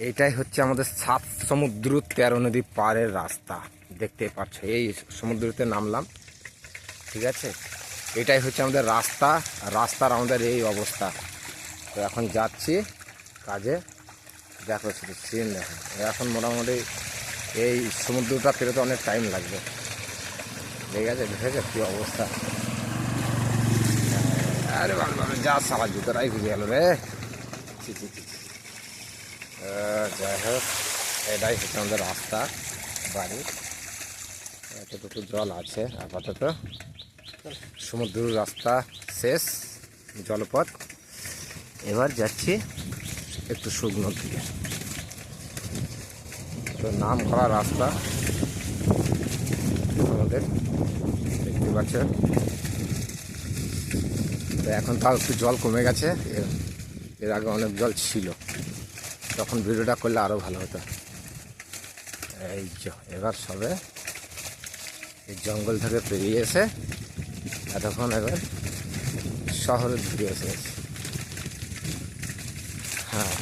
এইটাই হচ্ছে আমাদের 7 সমুদ্র 13 নদী পাড়ের রাস্তা। দেখতে পাচ্ছ, এই সমুদ্রতে নামলাম, ঠিক আছে। এটাই হচ্ছে আমাদের রাস্তা, রাস্তার আমাদের এই অবস্থা। তো এখন যাচ্ছি কাজে, দেখো শুধু সিন দেখো। এখন মোটামুটি এই সমুদ্রটা পেরোতে অনেক টাইম লাগবে, ঠিক আছে। দেখেছো কী অবস্থা, আরে বাবা যা সারা জুতোটাই ভিজে গেল রে। ছি ছি ছি ছি। যাই হোক, এটাই হচ্ছে আমাদের রাস্তা বাড়ি। এতটুকু জল আছে আপাতত। সমুদ্র রাস্তা শেষ, জলপথ। এবার যাচ্ছি একটু শুকনো দিকে। তো নাম করা রাস্তা আমাদের, দেখতে পাচ্ছেন। তো এখন তাও একটু জল কমে গেছে, এর আগে অনেক জল ছিল, তখন ভিডিওটা করলে আরও ভালো হতো। এই যে এবার সবে এই জঙ্গল থেকে পেরিয়ে এসে এতক্ষণ এবার শহরের দিকে এসে, হ্যাঁ।